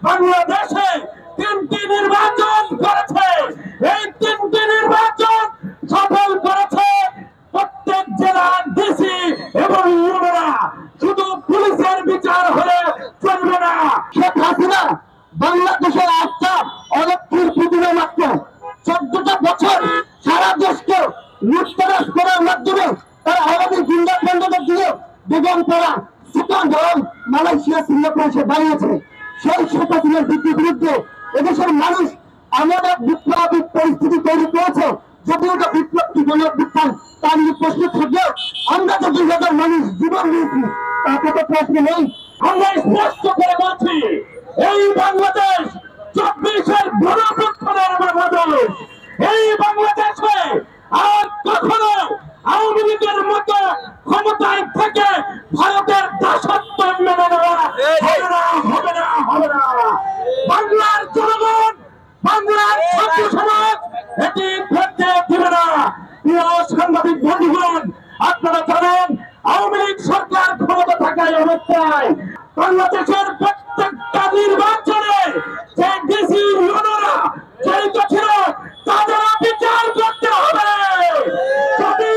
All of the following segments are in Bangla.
বাংলাদেশে 3টি নির্বাচন করেছে, এই 3টি নির্বাচন সফল করেছে প্রত্যেক জেলার ডিসি এবং ইউনোরা। শুধু পুলিশের বিচার হলে চলবে না। শেখ হাসিনা বাংলাদেশের একটা অলক্ষীর প্রতিমা মাত্র। 14টা বছর সারা দেশকে লুটতরাজ করার মাধ্যমে তারা আমাদের গুন্ডা বন্ধদের দিয়ে বেগম পাড়া সেকেন্ড হোম মালয়েশিয়া সিঙ্গাপুরে এসে দাঁড়িয়েছে। সেই শেখ হাসিনার বিরুদ্ধে এদেশের মানুষ এমন এক বিপ্লবী পরিস্থিতি তৈরি করেছে, যদিও এটা বিপ্লবী গণঅভ্যুত্থান তা নিয়ে প্রশ্ন থাকলেও আমরা যে 2,000 মানুষ জীবন দিয়েছি তাতে তো প্রশ্ন নেই। আমরা স্পষ্ট করে বলছি, এই বাংলাদেশ 24-এর গণঅভ্যুত্থানের বাংলাদেশ। এই বাংলাদেশে আর কখনো আওয়ামী লীগের মতো ক্ষমতায় থেকে ভারতের দাসত্ব মেনে নেওয়া হবে না, হবে না, হবে না। বাংলার জনগণ, বাংলার ছাত্র সমাজ এটি করতে দেবে না। প্রিয় সাংবাদিক বন্ধুগণ, আপনারা জানেন আওয়ামী লীগ সরকার ক্ষমতা থাকায় অবস্থায় বাংলাদেশের প্রত্যেকটা নির্বাচনে যে ডিসি ইউনোরা জড়িত ছিল তাদের বিচার করতে হবে। যদি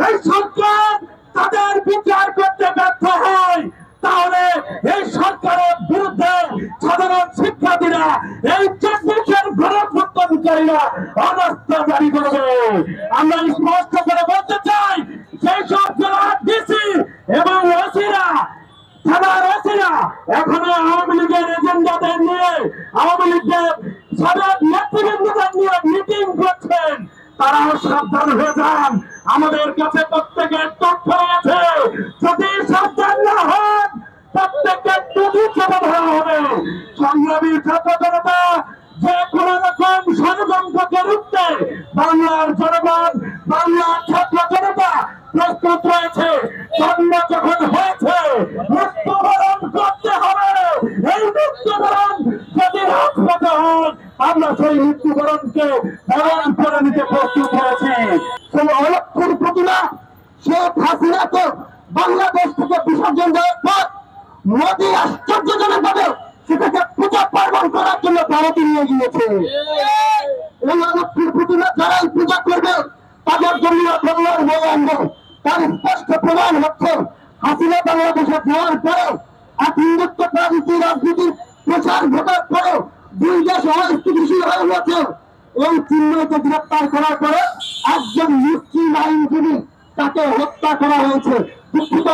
এই সরকার তাদের বিচার করতে ব্যর্থ হয়, তাহলে এই সরকারের বিরুদ্ধে সাধারণ শিক্ষার্থীরা, এই 24-এর গণঅভ্যুত্থানকারীরা অনাস্থা জারি করবে। আমরা স্পষ্ট করে বলতে চাই, সেই সব জেলার ডিসি এবং ওসিরা, থানার ওসিরা এখনো আওয়ামী লীগের এজেন্ডাদের নিয়ে, আওয়ামী লীগের সাবেক নেতৃবৃন্দদের নিয়ে মিটিং করছেন। তারাও সাবধান হয়ে যান। আমাদের কাছে প্রত্যেকের তথ্য আছে, যদি সাবধান না হন প্রত্যেকের দুটি চেপে ধরা হবে। সংগ্রামী ছাত্র জনতা, যে কোন রকম ষড়যন্ত্রকে রুখতে বাংলার জনগণ, বাংলার ছাত্র জনতা প্রস্তুত রয়েছে। জন্ম যখন হয়েছে মৃত্যুবরণ করতে হবে। এই মৃত্যুবরণ যদি রাজপথে হয়, আমরা সেই মৃত্যুবরণকে বরণ করে নিতে প্রস্তুত হয়েছি। সেই অলক্ষীর প্রতিমা শেখ হাসিনাকে বাংলাদেশ থেকে বিসর্জন দেওয়ার পর মোদী আশ্চর্যজনক ভাবে সেটাকে পূজা পার্বণ করার জন্য ভারতে নিয়ে গিয়েছে। এই অলক্ষীর প্রতিমা যারাই পূজা করবে তাদের জন্য বাংলার বই আনবে। তার স্পষ্ট প্রমাণ হচ্ছে হাসিনা বাংলাদেশে যাওয়ার পরে এক হিন্দুত্ববাদী রাজনীতির প্রচার ঘটার পরে 2 দেশ অস্থিতিশীল হয়ে গেছে। এই চিহ্নকে গ্রেপ্তার করার পরে একজন মুসলিম আইনজীবী তাকে হত্যা করা হয়েছে। দুঃখিত,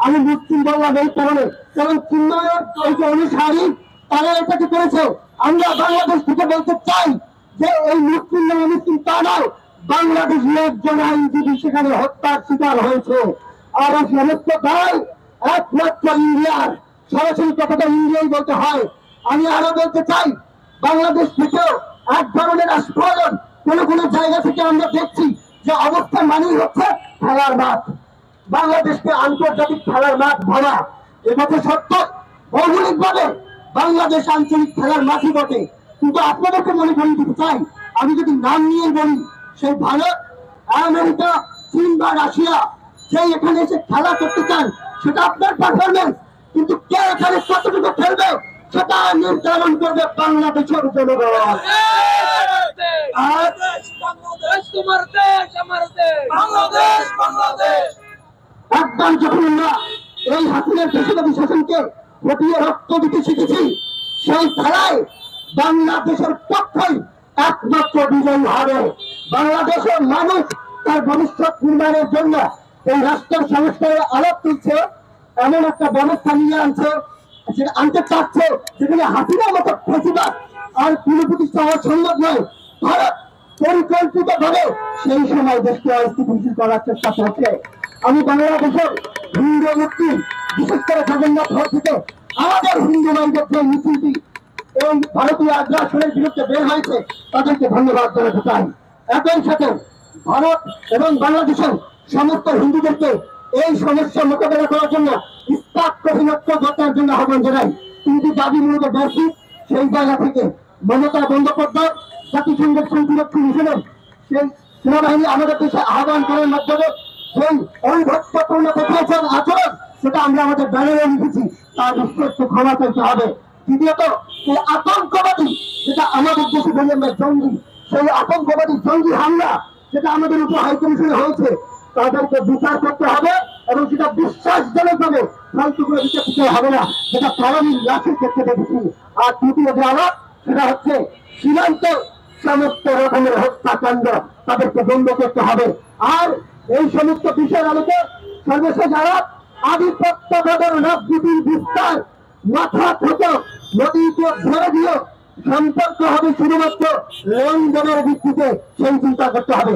আমি মুসলিম বললাম এই কারণে, কারণ চিহ্নের অনুসারী তারা এটাকে করেছে। আমরা বাংলাদেশ থেকে বলতে চাই যে এই মুসলিম না মুসলিম তা নয়, বাংলাদেশের একজন আইনজীবী সেখানে হত্যার শিকার হয়েছে। আর এই সমস্ত দায় একমাত্র ইন্ডিয়ার। সরাসরি কথাটা ইন্ডিয়াই বলতে হয়। আমি আরো বলতে চাই, বাংলাদেশ থেকেও এক ধরনের আস্ফোরণ কোন কোন জায়গা থেকে আমরা দেখছি যে অবস্থা মানেই হচ্ছে খেলার মাঠ। বাংলাদেশকে আন্তর্জাতিক খেলার মাঠ ভাবা এটাকে সত্য। ভৌগোলিক ভাবে বাংলাদেশ আঞ্চলিক খেলার মাঠই বটে, কিন্তু আপনাদেরকে মনে করিয়ে দিতে চাই, আমি যদি নাম নিয়ে বলি, সেই ভারত, আমেরিকা, চীন বা রাশিয়া সেই এখানে এসে খেলা করতে চান, সেটা আপনার পারফরমেন্স, কিন্তু কে এখানে কতটুকু খেলবে সেটা নির্ধারণ করবে বাংলাদেশের জনগণ। একবার যখন আমরা এই হাসিনার ফ্যাসিবাদী শাসনকে হটিয়ে রক্ত দিতে শিখেছি, সেই খেলায় বাংলাদেশের পক্ষেই একমাত্র বিজয়ী হবে। বাংলাদেশের মানুষ তার ভবিষ্যৎ নির্মাণের জন্য এই রাষ্ট্রের সংস্কারের আলাপ তুলছে, এমন একটা ব্যবস্থা নিয়ে আনতে চাচ্ছে যেখানে হাসিনার মতো ফ্যাসিবাদ আর পুনঃপ্রতিষ্ঠা হওয়া সম্ভব নয়। ভারত পরিকল্পিত ভাবে সেই সময় দেশকে অস্থিতিশীল করার চেষ্টা করছে। আমি বাংলাদেশের হিন্দু মুক্তি, বিশেষ করে জগন্নাথ হল থেকে আমাদের হিন্দু ভাইদের যে মিছিলটি এই ভারতীয় আগ্রাসনের বিরুদ্ধে বের হয়েছে, তাদেরকে ধন্যবাদ জানাতে চাই। একই সাথে ভারত এবং বাংলাদেশের সমস্ত হিন্দুদেরকে এই সমস্যা মোকাবেলা করার জন্য ইস্পাত কঠিনত্ব ঘটার জন্য আহ্বান জানাই। কিন্তু দাবি মূলত ব্যর্থী, সেই জায়গা থেকে মমতা বন্দ্যোপাধ্যায় জাতিসংঘের শান্তিরক্ষী হিসেবে সেই সেনাবাহিনী আমাদের দেশে আহ্বান করার মাধ্যমে সেই অভিভক্তপূর্ণ দেখিয়েছেন আচরণ, সেটা আমরা আমাদের ব্যানারে লিখেছি, তার নিশ্চয় ক্ষমা চাইতে হবে। দ্বিতীয়ত এই আতঙ্কবাদী যেটা আমাদের দেশে বলি আমরা জঙ্গি, সেই আতঙ্কবাদী জঙ্গি হামলা যেটা আমাদের উপর হাইকমিশনে হয়েছে তাদেরকে বিচার করতে হবে এবং সেটা বিশ্বাসজনকভাবে ফালতু করে বিচার দিতে হবে না, যেটা তরুণীর লাশের ক্ষেত্রে দেখেছি। আর তৃতীয় যে আলাপ সেটা হচ্ছে সীমান্ত সমস্ত রকমের হত্যাকাণ্ড তাদেরকে বন্ধ করতে হবে। আর এই সমস্ত বিষয়ের আলোকে সর্বশেষ আলাপ আধিপত্যবাদের রাজনীতির বিস্তার মাথা থেকে নদীকে ছেড়ে দিয়ে সম্পর্ক হবে শুধুমাত্র লেনদেনের ভিত্তিতে, সেই চিন্তা করতে হবে।